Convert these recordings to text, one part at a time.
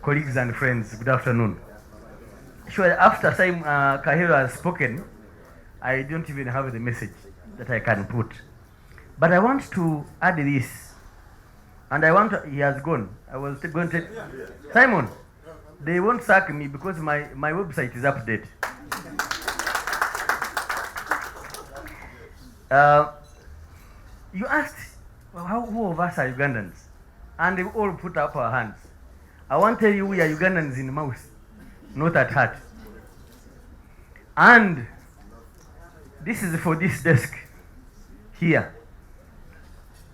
colleagues and friends, good afternoon. Sure, after Simon Kahiro has spoken, I don't even have the message that I can put. But I want to add this, and he has gone. I was going to, Simon, they won't sack me because my website is updated. You asked, who of us are Ugandans? And they all put up our hands. I want to tell you, we are Ugandans in mouth, not at heart. And this is for this desk here.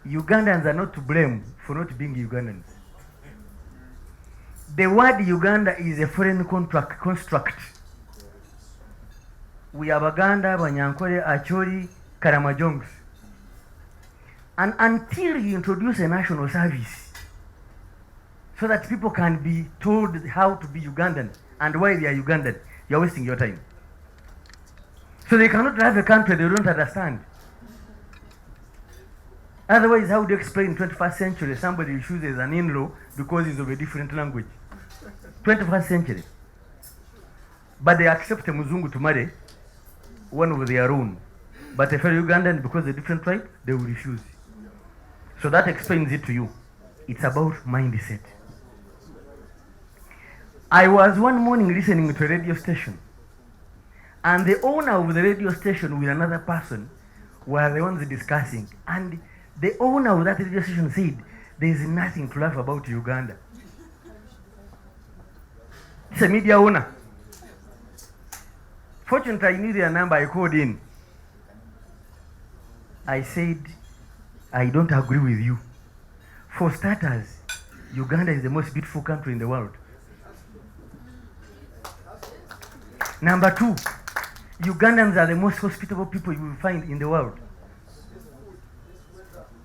Ugandans are not to blame for not being Ugandans. The word Uganda is a foreign construct. We are Baganda, Banyankole, Acholi, Karamajongs. And until you introduce a national service so that people can be told how to be Ugandan and why they are Ugandan, you're wasting your time. So they cannot drive a country they don't understand. Otherwise, how do you explain in 21st century somebody chooses an in-law because he's of a different language? 21st century. But they accept a Muzungu to marry one of their own. But a fellow Ugandan, because they're different tribe, they will refuse. So that explains it to you. It's about mindset. I was one morning listening to a radio station, and the owner of the radio station with another person were the ones discussing. And the owner of that radio station said, there is nothing to laugh about Uganda. It's a media owner. Fortunately, I knew their number. I called in. I said, I don't agree with you. For starters, Uganda is the most beautiful country in the world. Number two, Ugandans are the most hospitable people you will find in the world.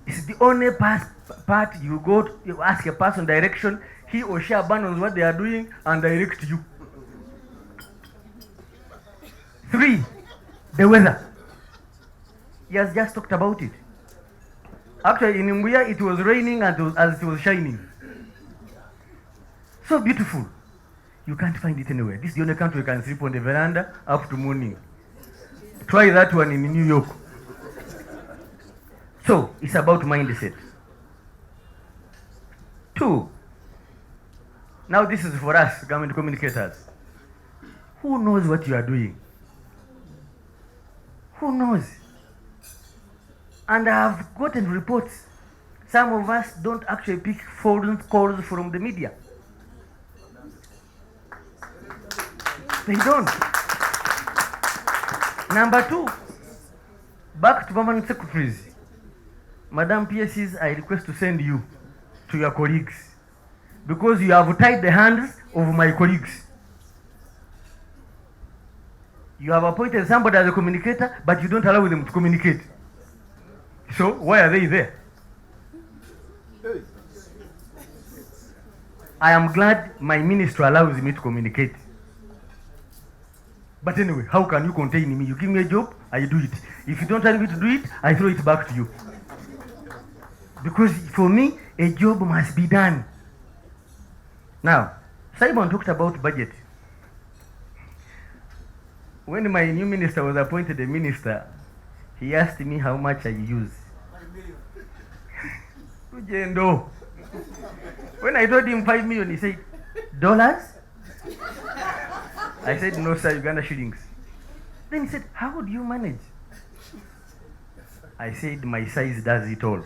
It's the only part you go to, you ask a person direction, he or she abandons what they are doing and directs you. 3, the weather. He has just talked about it. Actually, in Mbuya, it was raining as it was shining. So beautiful. You can't find it anywhere. This is the only country you can sleep on the veranda up to morning. Try that one in New York. So, it's about mindset. 2, now this is for us, government communicators. Who knows what you are doing? Who knows? And I have gotten reports. Some of us don't actually pick phone calls from the media. They don't. Number 2, back to permanent secretaries. Madam PSCs, I request to send you to your colleagues because you have tied the hands of my colleagues. You have appointed somebody as a communicator, but you don't allow them to communicate. So why are they there? I am glad my ministry allows me to communicate. But anyway, how can you contain me? You give me a job, I do it. If you don't tell me to do it, I throw it back to you. Because for me, a job must be done. Now, Simon talked about budget. When my new minister was appointed a minister, he asked me how much I use. When I told him 5 million, he said, dollars? I said, no, sir, Uganda shillings. Then he said, how do you manage? I said, my size does it all.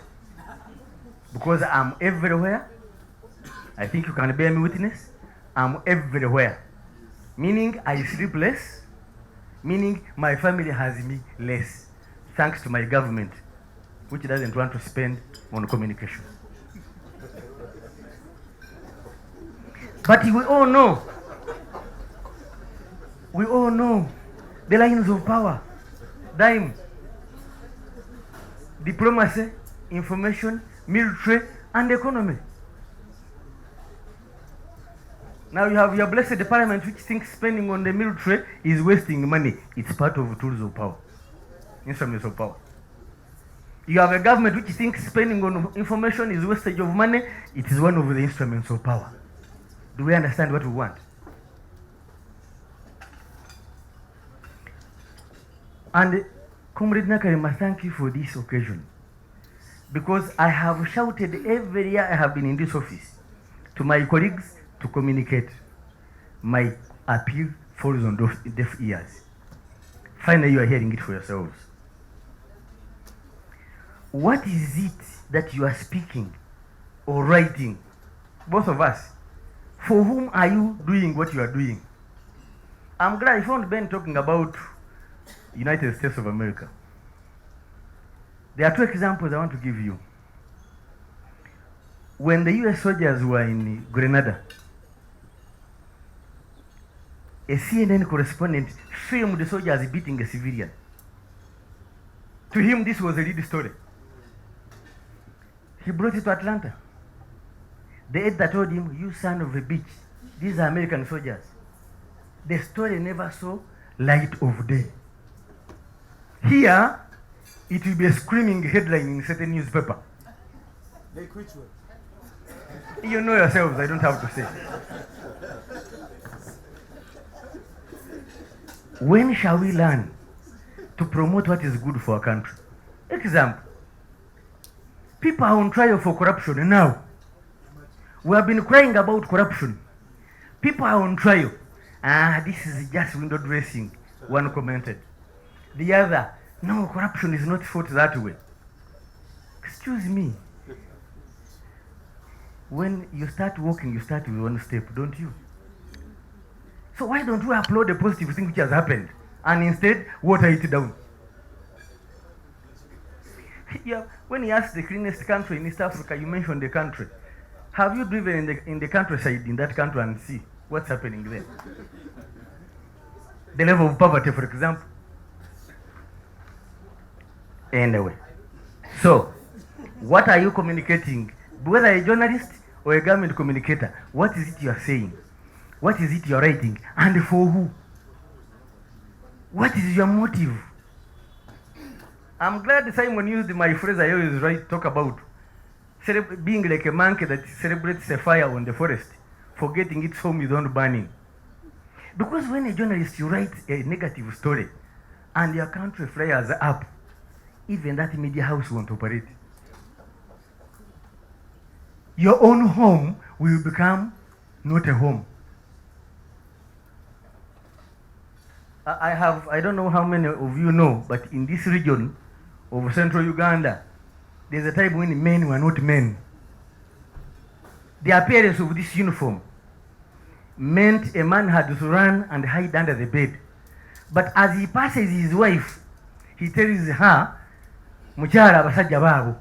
Because I'm everywhere. I think you can bear me witness. I'm everywhere. Meaning I sleep less. Meaning my family has me less. Thanks to my government, which doesn't want to spend on communication. But we all know the lines of power. Dime, diplomacy, information, military, and economy. Now you have your blessed parliament which thinks spending on the military is wasting money. It's part of tools of power, instruments of power. You have a government which thinks spending on information is wastage of money. It is one of the instruments of power. Do we understand what we want? And Comrade Nakarima, thank you for this occasion. Because I have shouted every year I have been in this office to my colleagues to communicate. My appeal falls on deaf ears. Finally, you are hearing it for yourselves. What is it that you are speaking or writing, both of us? For whom are you doing what you are doing? I'm glad I found Ben talking about United States of America. There are two examples I want to give you. When the US soldiers were in Grenada, a CNN correspondent filmed the soldiers beating a civilian. To him, this was a lead story. He brought it to Atlanta. The editor told him, "You son of a bitch, these are American soldiers." The story never saw light of day. Here, it will be a screaming headline in certain newspaper. They quit you. You know yourselves, I don't have to say. When shall we learn to promote what is good for our country? Example. People are on trial for corruption now. We have been crying about corruption. People are on trial. This is just window dressing, one commented. The other, no, corruption is not fought that way. Excuse me. When you start walking, you start with one step, don't you? So why don't we applaud the positive thing which has happened and instead water it down? Yeah, when he asked the cleanest country in East Africa, you mentioned the country. Have you driven in the countryside in that country and see what's happening there? The level of poverty, for example. Anyway, so what are you communicating? Whether a journalist or a government communicator, what is it you are saying? What is it you are writing? And for who? What is your motive? I'm glad Simon used my phrase I always talk about, being like a monkey that celebrates a fire on the forest, forgetting its home is on burning. Because when a journalist, you write a negative story and your country flares up, even that media house won't operate. Your own home will become not a home. I don't know how many of you know, but in this region of central Uganda, there's a time when men were not men. The appearance of this uniform meant a man had to run and hide under the bed. But as he passes his wife, he tells her, "Mukyala abasajja baabo.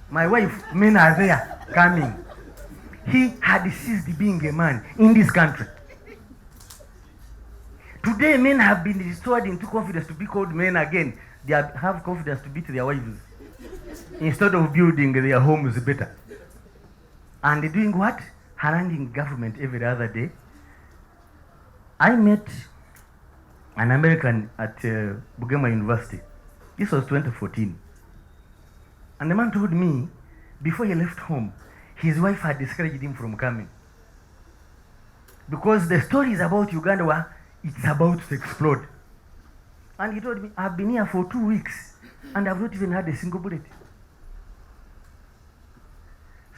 My wife, men are there coming." He had ceased being a man in this country. Today, men have been restored into confidence to be called men again. They have confidence to beat their wives instead of building their homes better. And doing what? Haranguing government every other day. I met an American at Bugema University. This was 2014. And the man told me, before he left home, his wife had discouraged him from coming. Because the stories about Uganda were, it's about to explode. And he told me, "I've been here for 2 weeks and I've not even had a single bullet."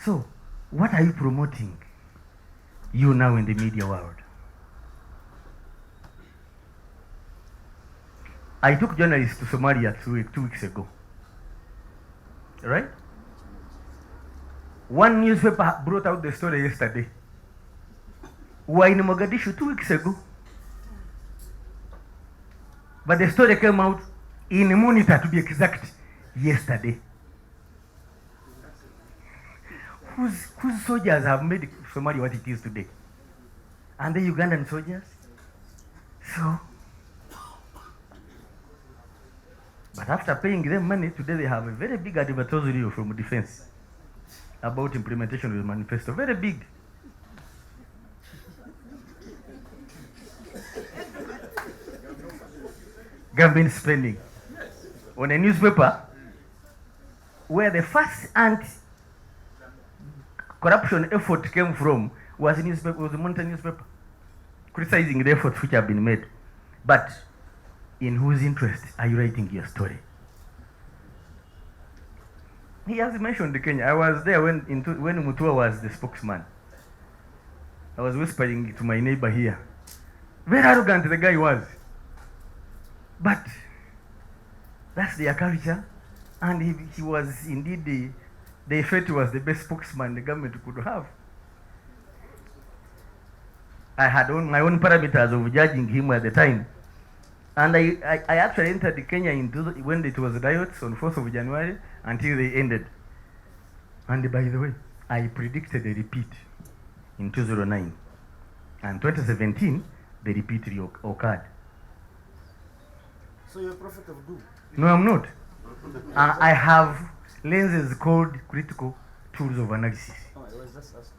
So, what are you promoting, you now in the media world? I took journalists to Somalia 2 weeks ago. Right? One newspaper brought out the story yesterday. We were in Mogadishu 2 weeks ago. But the story came out in a Monitor, to be exact, yesterday. Whose soldiers have made Somalia what it is today? And the Ugandan soldiers? So, but after paying them money, today they have a very big advertorial from defense about implementation of the manifesto. Very big. Government spending on a newspaper where the first anti-corruption effort came from was a Monitor newspaper, criticizing the efforts which have been made. But in whose interest are you writing your story? He has mentioned Kenya. I was there when Mutua was the spokesman. I was whispering to my neighbor here. Very arrogant the guy was. But that's their culture. And he was indeed they felt he was the best spokesman the government could have. I had my own parameters of judging him at the time. And I actually entered Kenya when it was riots on 4th of January until they ended. And by the way, I predicted a repeat in 2009. And 2017, the repeat occurred. So you're a prophet of doom? No, I'm not. I have lenses called critical tools of analysis. Oh, it was just us.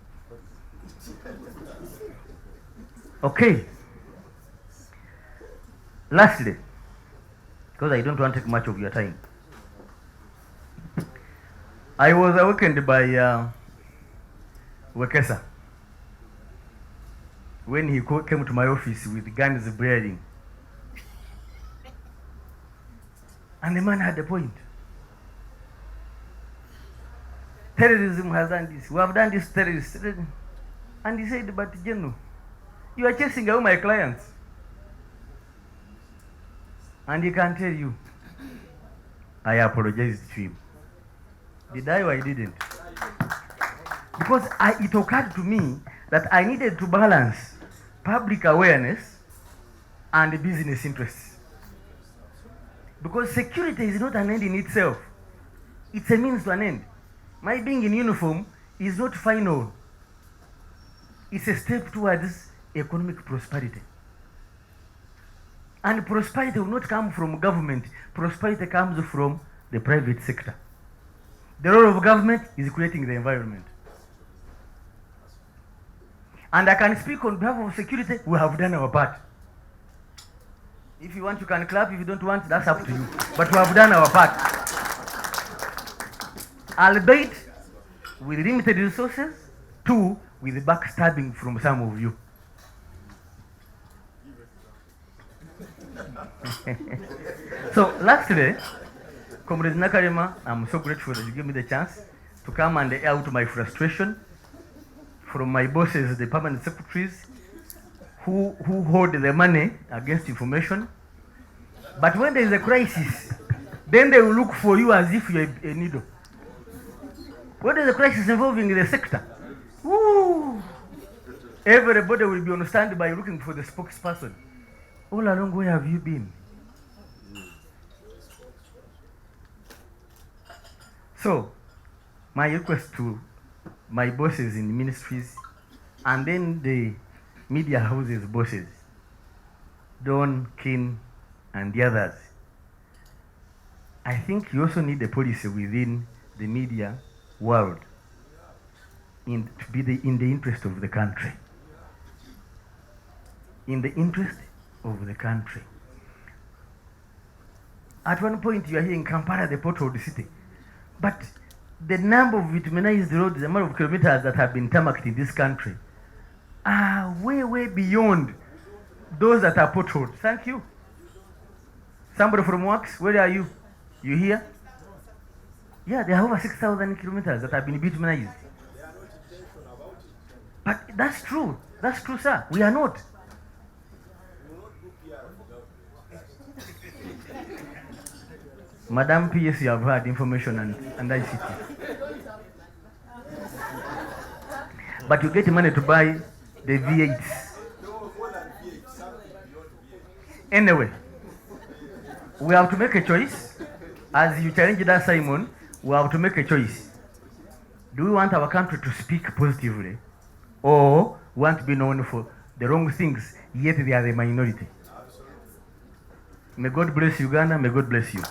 Okay. Lastly, because I don't want to take much of your time, I was awakened by Wekesa when he came to my office with guns blaring. And the man had a point. Terrorism has done this. We have done this terrorism. And he said, but General, you are chasing away my clients. And he can tell you, I apologized to him. Did I or I didn't? Because it occurred to me that I needed to balance public awareness and business interests. Because security is not an end in itself. It's a means to an end. My being in uniform is not final. It's a step towards economic prosperity. And prosperity will not come from government. Prosperity comes from the private sector. The role of government is creating the environment. And I can speak on behalf of security. We have done our part. If you want, you can clap. If you don't want, that's up to you. But we have done our part. Albeit with limited resources, two, with backstabbing from some of you. So lastly, Comrade Nakarema, I'm so grateful that you gave me the chance to come and air out my frustration from my bosses, the permanent secretaries, who hold the money against information. But when there is a crisis, then they will look for you as if you're a needle. When there is a crisis involving the sector, woo, everybody will be on standby looking for the spokesperson. All along, where have you been? So, my request to my bosses in the ministries and then the media houses bosses, Don, Kin, and the others, I think you also need a policy within the media world to be in the interest of the country. In the interest of the country. At one point you are here in Kampala, the potholed city. But the number of vitaminized roads, the amount of kilometers that have been tarmacked in this country are way, way beyond those that are potholed. Thank you. Somebody from Works, where are you? You here? Yeah, there are over 6,000 kilometers that have been bituminized. But that's true. That's true, sir. We are not. Madam PS, you have heard information and ICT. But you get money to buy the V8s. Anyway, we have to make a choice. As you challenged us, Simon, we have to make a choice. Do we want our country to speak positively, or want to be known for the wrong things, yet they are the minority? May God bless Uganda, may God bless you.